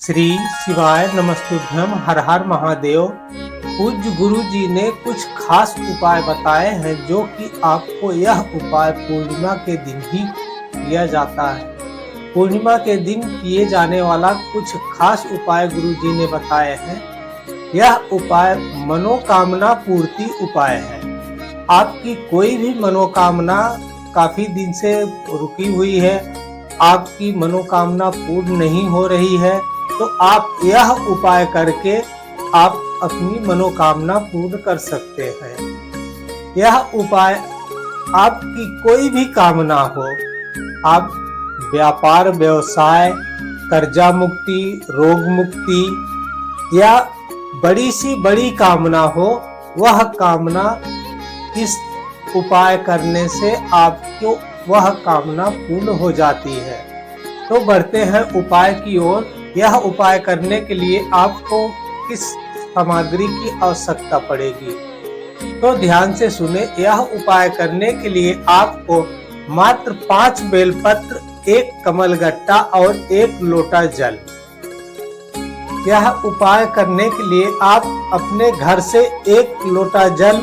श्री शिवाय नमस्तुभ्यम। हर हर महादेव। पूज्य गुरु जी ने कुछ खास उपाय बताए हैं जो कि आपको यह उपाय पूर्णिमा के दिन ही किया जाता है। पूर्णिमा के दिन किए जाने वाला कुछ खास उपाय गुरु जी ने बताए हैं। यह उपाय मनोकामना पूर्ति उपाय है। आपकी कोई भी मनोकामना काफी दिन से रुकी हुई है, आपकी मनोकामना पूर्ण नहीं हो रही है, तो आप यह उपाय करके आप अपनी मनोकामना पूर्ण कर सकते हैं। यह उपाय आपकी कोई भी कामना हो, आप व्यापार व्यवसाय, कर्जा मुक्ति, रोग मुक्ति या बड़ी सी बड़ी कामना हो, वह कामना इस उपाय करने से आपको वह कामना पूर्ण हो जाती है। तो बढ़ते हैं उपाय की ओर। यह उपाय करने के लिए आपको किस सामग्री की आवश्यकता पड़ेगी, तो ध्यान से सुने। यह उपाय करने के लिए आपको मात्र 5 बेलपत्र, 1 कमलगट्टा और 1 लोटा जल। यह उपाय करने के लिए आप अपने घर से 1 लोटा जल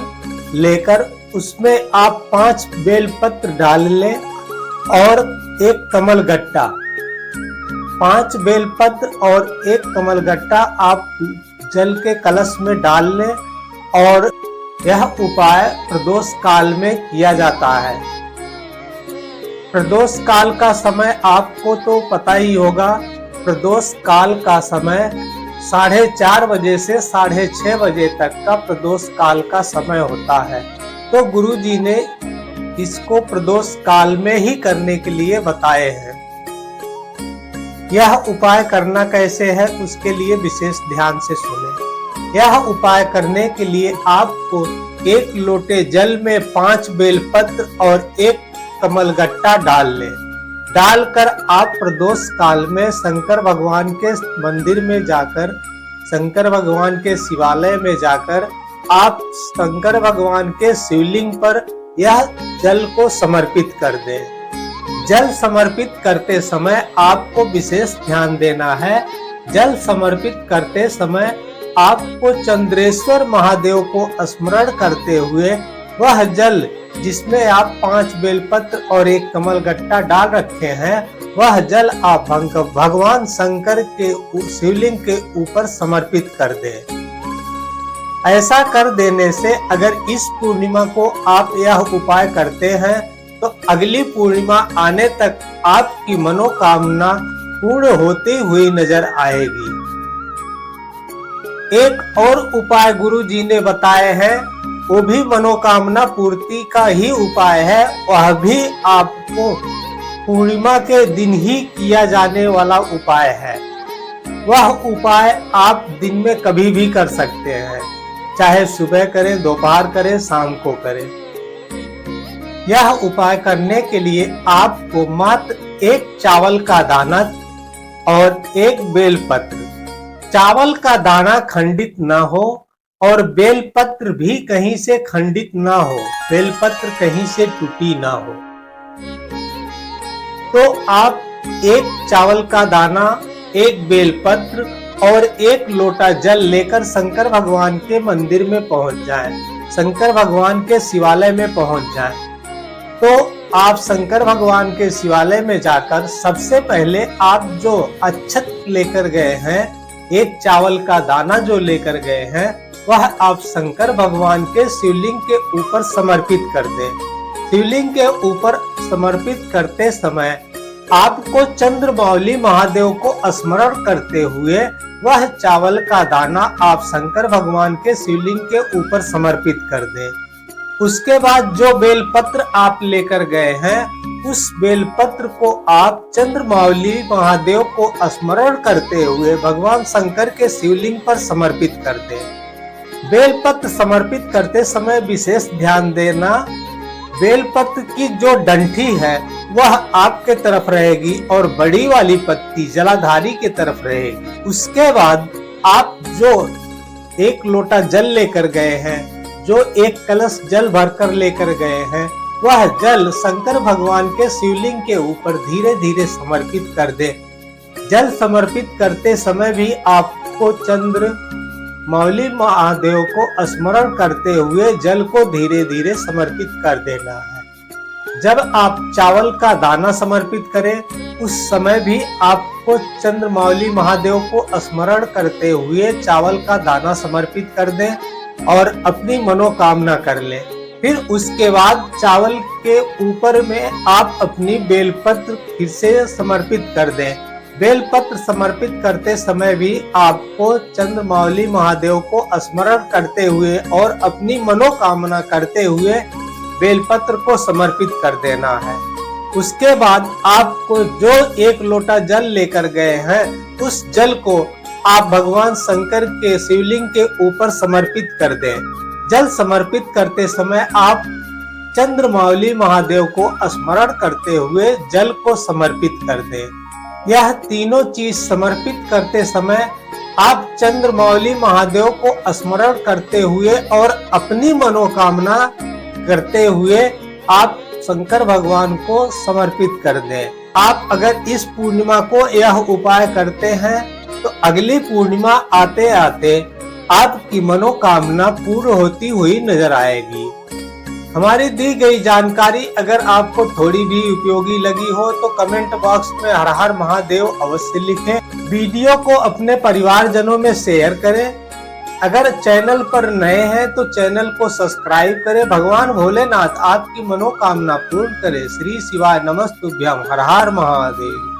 लेकर उसमें आप 5 बेलपत्र डाल लें और 1 कमलगट्टा। 5 बेलपत्र और 1 कमलगट्टा आप जल के कलश में डाल लें और यह उपाय प्रदोष काल में किया जाता है। प्रदोष काल का समय आपको तो पता ही होगा। प्रदोष काल का समय 4:30 बजे से 6:30 बजे तक का प्रदोष काल का समय होता है। तो गुरु जी ने इसको प्रदोष काल में ही करने के लिए बताए हैं। यह उपाय करना कैसे है उसके लिए विशेष ध्यान से सुनें। यह उपाय करने के लिए आपको 1 लोटे जल में 5 बेलपत्र और 1 कमलगट्टा डाल लें। डालकर आप प्रदोष काल में शंकर भगवान के मंदिर में जाकर, शंकर भगवान के शिवालय में जाकर आप शंकर भगवान के शिवलिंग पर यह जल को समर्पित कर दें। जल समर्पित करते समय आपको विशेष ध्यान देना है। जल समर्पित करते समय आपको चंद्रेश्वर महादेव को स्मरण करते हुए वह जल जिसमें आप 5 बेलपत्र और 1 कमलगट्टा डाल रखे हैं, वह जल आप भगवान शंकर के शिवलिंग के ऊपर समर्पित कर दें। ऐसा कर देने से अगर इस पूर्णिमा को आप यह उपाय करते हैं तो अगली पूर्णिमा आने तक आपकी मनोकामना पूर्ण होती हुई नजर आएगी। एक और उपाय गुरु जी ने बताए हैं, वो भी मनोकामना पूर्ति का ही उपाय है। वह भी आपको पूर्णिमा के दिन ही किया जाने वाला उपाय है। वह उपाय आप दिन में कभी भी कर सकते हैं, चाहे सुबह करें, दोपहर करें, शाम को करें। यह उपाय करने के लिए आपको मात्र 1 चावल का दाना और 1 बेलपत्र। चावल का दाना खंडित न हो और बेलपत्र भी कहीं से खंडित ना हो, बेलपत्र कहीं से टूटी ना हो। तो आप 1 चावल का दाना, 1 बेलपत्र और 1 लोटा जल लेकर शंकर भगवान के मंदिर में पहुंच जाएं, शंकर भगवान के शिवालय में पहुंच जाएं। तो आप शंकर भगवान के शिवालय में जाकर सबसे पहले आप जो अक्षत लेकर गए हैं, 1 चावल का दाना जो लेकर गए हैं, वह आप शंकर भगवान के शिवलिंग के ऊपर समर्पित कर दें। शिवलिंग के ऊपर समर्पित करते समय आपको चंद्रमौली महादेव को स्मरण करते हुए वह चावल का दाना आप शंकर भगवान के शिवलिंग के ऊपर समर्पित कर दें। उसके बाद जो बेलपत्र आप लेकर गए हैं, उस बेलपत्र को आप चंद्रमौली महादेव को स्मरण करते हुए भगवान शंकर के शिवलिंग पर समर्पित कर दें। बेलपत्र समर्पित करते समय विशेष ध्यान देना, बेलपत्र की जो डंठी है वह आपके तरफ रहेगी और बड़ी वाली पत्ती जलाधारी की तरफ रहेगी। उसके बाद आप जो 1 लोटा जल लेकर गए हैं, जो 1 कलश जल भरकर लेकर गए हैं, वह जल शंकर भगवान के शिवलिंग के ऊपर धीरे धीरे समर्पित कर दे। जल समर्पित करते समय भी आपको चंद्र मौली महादेव को स्मरण करते हुए जल को धीरे धीरे समर्पित कर देना है। जब आप चावल का दाना समर्पित करें उस समय भी आपको चंद्रमौली महादेव को स्मरण करते हुए चावल का दाना समर्पित कर दें और अपनी मनोकामना कर लें। फिर उसके बाद चावल के ऊपर में आप अपनी बेलपत्र फिर से समर्पित कर दें। बेलपत्र समर्पित करते समय भी आपको चंद्रमौली महादेव को स्मरण करते हुए और अपनी मनोकामना करते हुए बेलपत्र को समर्पित कर देना है। उसके बाद आपको जो 1 लोटा जल लेकर गए हैं उस जल को आप भगवान शंकर के शिवलिंग के ऊपर समर्पित कर दें। जल समर्पित करते समय आप चंद्रमौली महादेव को स्मरण करते हुए जल को समर्पित कर दें। यह तीनों चीज समर्पित करते समय आप चंद्रमौली महादेव को स्मरण करते हुए और अपनी मनोकामना करते हुए आप शंकर भगवान को समर्पित कर दें। आप अगर इस पूर्णिमा को यह उपाय करते हैं तो अगली पूर्णिमा आते आते आपकी मनोकामना पूर्ण होती हुई नजर आएगी। हमारी दी गई जानकारी अगर आपको थोड़ी भी उपयोगी लगी हो तो कमेंट बॉक्स में हर हर महादेव अवश्य लिखें। वीडियो को अपने परिवारजनों में शेयर करें। अगर चैनल पर नए हैं तो चैनल को सब्सक्राइब करें। भगवान भोलेनाथ आपकी मनोकामना पूर्ण करे। श्री शिवाय नमस्तुभ्यम। हर हर महादेव।